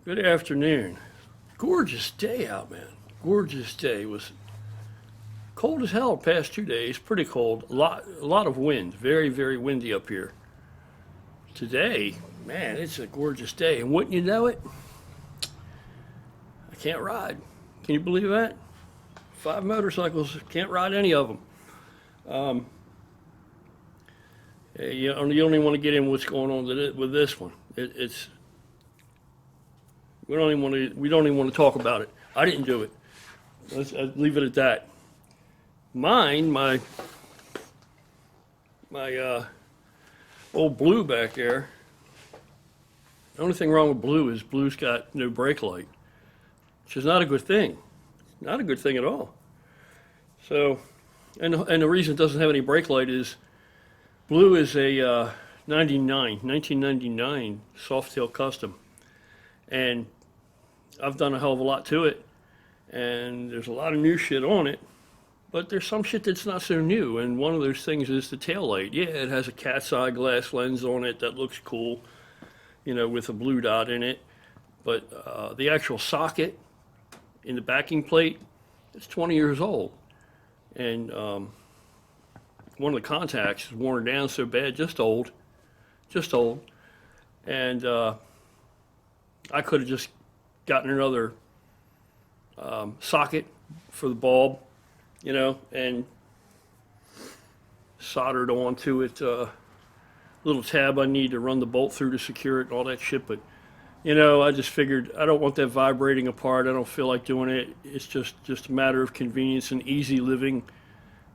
Good afternoon. Gorgeous day out, man. Gorgeous day. It was cold as hell the past 2 days. Pretty cold. A lot of wind. Very, very windy up here. Today, man, it's a gorgeous day. And wouldn't you know it? I can't ride. Can you believe that? 5 motorcycles. Can't ride any of them. You don't even want to get in what's going on with this one. It's we don't even want to talk about it. I didn't do it. I'll leave it at that. My old Blue back there. The only thing wrong with Blue is Blue's got no brake light, which is not a good thing. Not a good thing at all. So, and the reason it doesn't have any brake light is Blue is a 1999 Softail Custom, and I've done a hell of a lot to it, and there's a lot of new shit on it, but there's some shit that's not so new, and one of those things is the tail light. Yeah, it has a cat's eye glass lens on it that looks cool, with a blue dot in it, but the actual socket in the backing plate, it's 20 years old, and one of the contacts is worn down so bad, just old, and I could have just gotten another socket for the bulb, and soldered onto it little tab I need to run the bolt through to secure it and all that shit. But I just figured I don't want that vibrating apart. I don't feel like doing it. It's just a matter of convenience and easy living.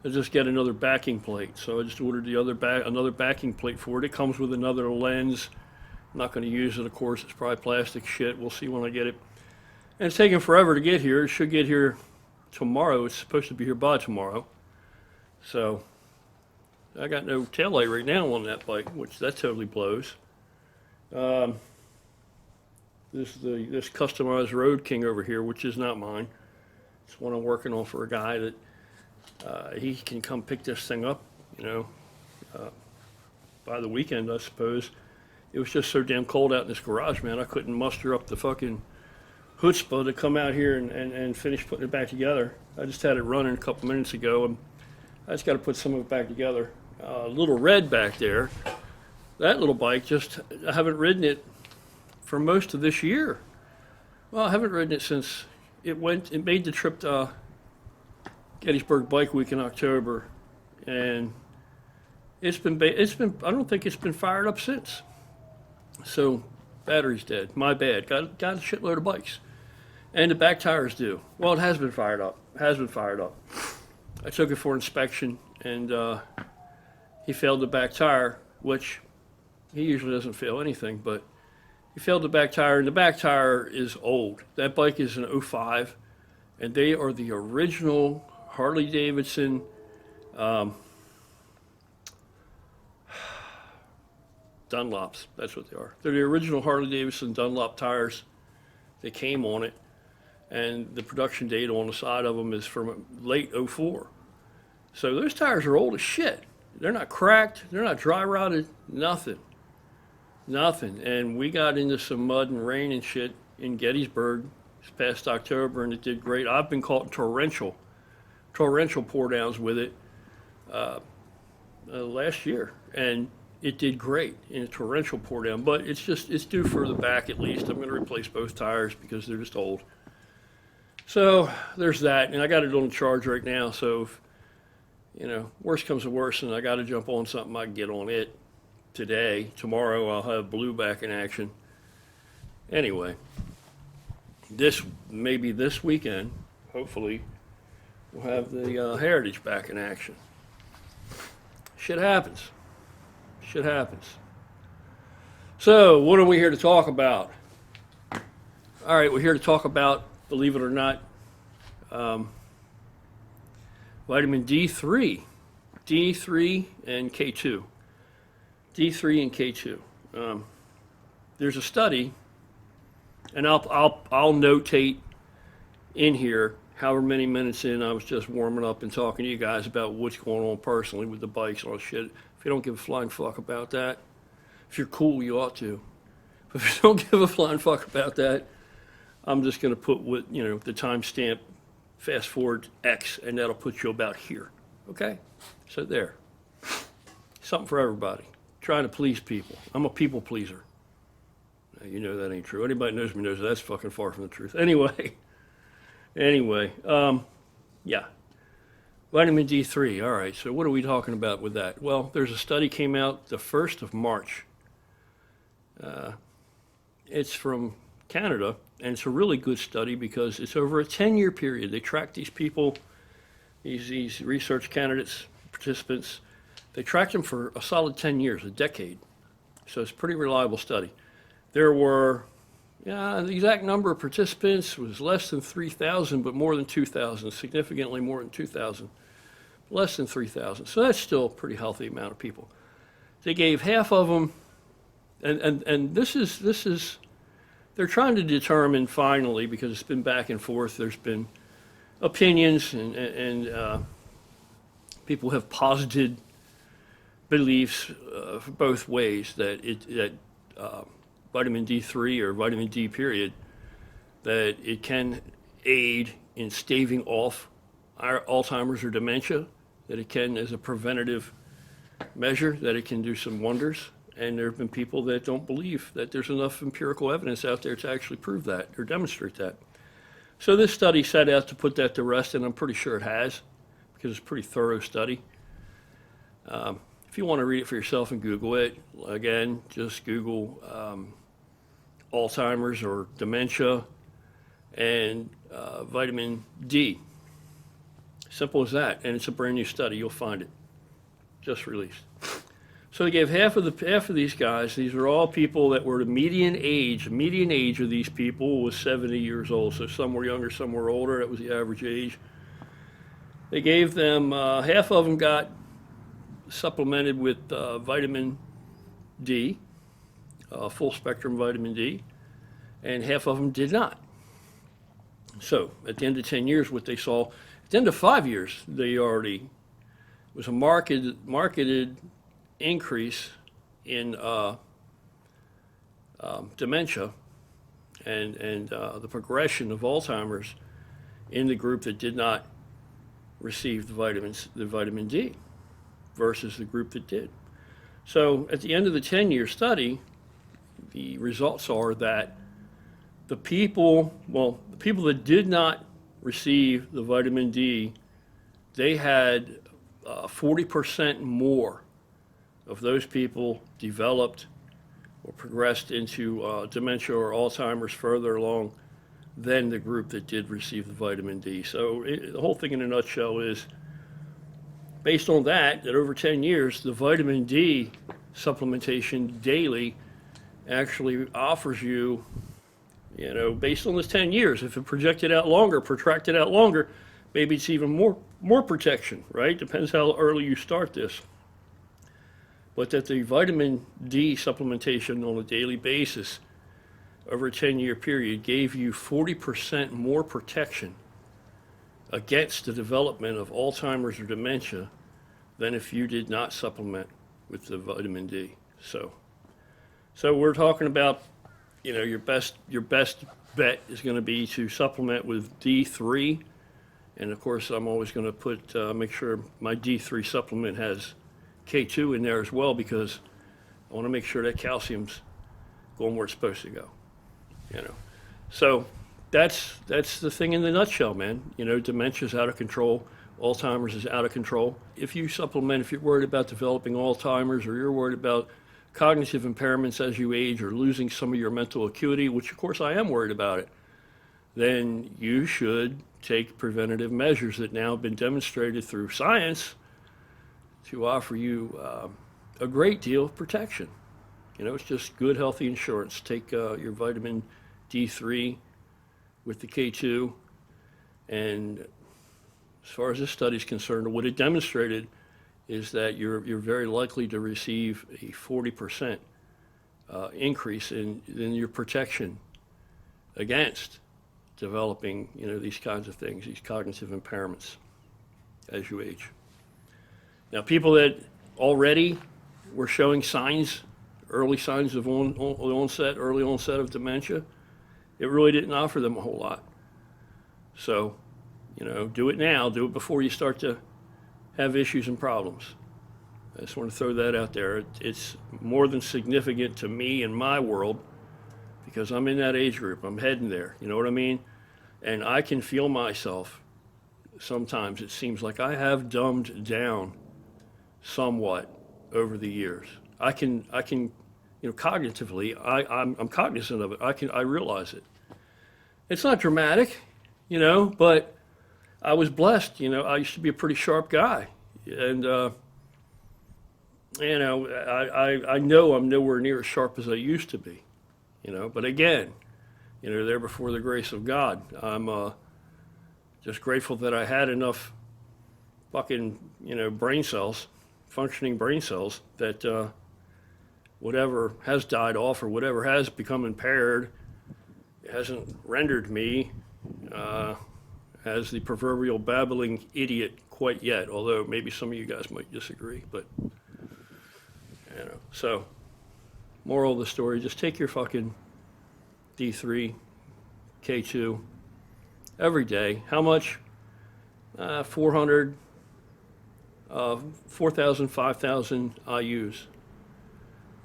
I just get another backing plate. So I just ordered another backing plate for it. It comes with another lens. I'm not going to use it, of course. It's probably plastic shit. We'll see when I get it. And it's taking forever to get here. It should get here tomorrow. It's supposed to be here by tomorrow. So I got no taillight right now on that bike, which that totally blows. This customized Road King over here, which is not mine. It's one I'm working on for a guy that he can come pick this thing up, by the weekend, I suppose. It was just so damn cold out in this garage, man. I couldn't muster up the fucking chutzpah to come out here and finish putting it back together. I just had it running a couple minutes ago, and I just got to put some of it back together. Little Red back there, that little bike, I haven't ridden it for most of this year. Well, I haven't ridden it since it made the trip to Gettysburg Bike Week in October, and it's been I don't think it's been fired up since. So battery's dead. My bad. Got a shitload of bikes, and the back tires do. Well, it has been fired up. I took it for inspection, and he failed the back tire, which he usually doesn't fail anything, but he failed the back tire, and the back tire is old. That bike is an '05, and they are the original Harley Davidson Dunlops. That's what they are. They're the original Harley Davidson Dunlop tires. They came on it, and the production date on the side of them is from late '04. So those tires are old as shit. They're not cracked. They're not dry rotted. Nothing. And we got into some mud and rain and shit in Gettysburg this past October, and it did great. I've been caught torrential pour downs with it last year, and it did great in a torrential pour down. But it's due for the back at least. I'm going to replace both tires because they're just old. So there's that, and I got it on charge right now. So if, worst comes to worst, and I got to jump on something, I can get on it today. Tomorrow I'll have Blue back in action. Anyway, maybe this weekend, hopefully, we'll have the Heritage back in action. Shit happens. So, what are we here to talk about? All right, we're here to talk about, believe it or not, vitamin D3 and K2. D3 and K2. There's a study, and I'll notate in here however many minutes in I was just warming up and talking to you guys about what's going on personally with the bikes and all that shit. If you don't give a flying fuck about that, if you're cool, you ought to. But if you don't give a flying fuck about that, I'm just going to put what, the timestamp, fast forward X, and that'll put you about here. Okay? So there. Something for everybody. Trying to please people. I'm a people pleaser. Now, you know that ain't true. Anybody knows me knows that's fucking far from the truth. Anyway, yeah. Vitamin D3. All right, so what are we talking about with that? Well, there's a study came out the 1st of March. It's from Canada, and it's a really good study because it's over a 10-year period. They tracked these people, these research candidates, participants. They tracked them for a solid 10 years, a decade. So it's a pretty reliable study. There were, the exact number of participants was less than 3,000, but more than 2,000, significantly more than 2,000. Less than 3,000. So that's still a pretty healthy amount of people. They gave half of them, and this is, they're trying to determine finally, because it's been back and forth, there's been opinions and people have posited beliefs both ways that vitamin D3 or vitamin D period, that it can aid in staving off Alzheimer's or dementia, that it can, as a preventative measure, that it can do some wonders. And there have been people that don't believe that there's enough empirical evidence out there to actually prove that or demonstrate that. So this study set out to put that to rest, and I'm pretty sure it has, because it's a pretty thorough study. If you want to read it for yourself and Google it, again, just Google Alzheimer's or dementia and vitamin D. Simple as that, and it's a brand new study. You'll find it, just released. So they gave half of these guys. These are all people that were the median age. The median age of these people was 70 years old. So some were younger, some were older. That was the average age. They gave them, half of them got supplemented with vitamin D, full spectrum vitamin D, and half of them did not. So at the end of 10 years, what they saw, at the end of 5 years, they already was a marketed increase in dementia and the progression of Alzheimer's in the group that did not receive the vitamin D versus the group that did. So at the end of the 10-year study, the results are that the people that did not receive the vitamin D, they had 40% more of those people developed or progressed into dementia or Alzheimer's further along than the group that did receive the vitamin D. So the whole thing in a nutshell is, based on that over 10 years, the vitamin D supplementation daily actually offers you, based on this 10 years, if it protracted out longer, maybe it's even more protection, right? Depends how early you start this. But that the vitamin D supplementation on a daily basis over a 10-year period gave you 40% more protection against the development of Alzheimer's or dementia than if you did not supplement with the vitamin D. So we're talking about, your best bet is going to be to supplement with D3, and of course I'm always going to put make sure my D3 supplement has K2 in there as well, because I want to make sure that calcium's going where it's supposed to go. So that's the thing in the nutshell, man. Dementia's out of control. Alzheimer's is out of control. If you supplement, if you're worried about developing Alzheimer's, or you're worried about cognitive impairments as you age, or losing some of your mental acuity, which of course I am worried about it, then you should take preventative measures that now have been demonstrated through science to offer you a great deal of protection. It's just good, healthy insurance. Take your vitamin D3 with the K2, and as far as this study is concerned, what it demonstrated is that you're very likely to receive a 40% increase in your protection against developing, these kinds of things, these cognitive impairments as you age. Now, people that already were showing early signs of early onset of dementia, It really didn't offer them a whole lot. So, do it now. Do it before you start to have issues and problems. I just want to throw that out there. It's more than significant to me in my world because I'm in that age group. I'm heading there. You know what I mean? And I can feel myself. Sometimes it seems like I have dumbed down somewhat over the years. I can, cognitively, I'm cognizant of it. I realize it. It's not dramatic, but I was blessed. I used to be a pretty sharp guy, and I know I'm nowhere near as sharp as I used to be, But again, there before the grace of God, I'm just grateful that I had enough fucking brain cells, functioning brain cells that whatever has died off or whatever has become impaired hasn't rendered me as the proverbial babbling idiot quite yet, although maybe some of you guys might disagree, but so moral of the story, just take your fucking D3, K2 every day. How much? 400, 4,000, 5,000 IUs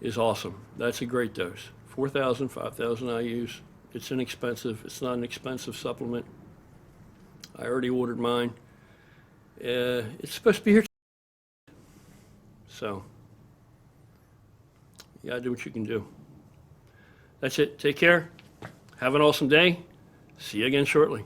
is awesome. That's a great dose. 4,000, 5,000 IUs. It's inexpensive. It's not an expensive supplement. I already ordered mine. It's supposed to be here. So, you gotta do what you can do. That's it. Take care. Have an awesome day. See you again shortly.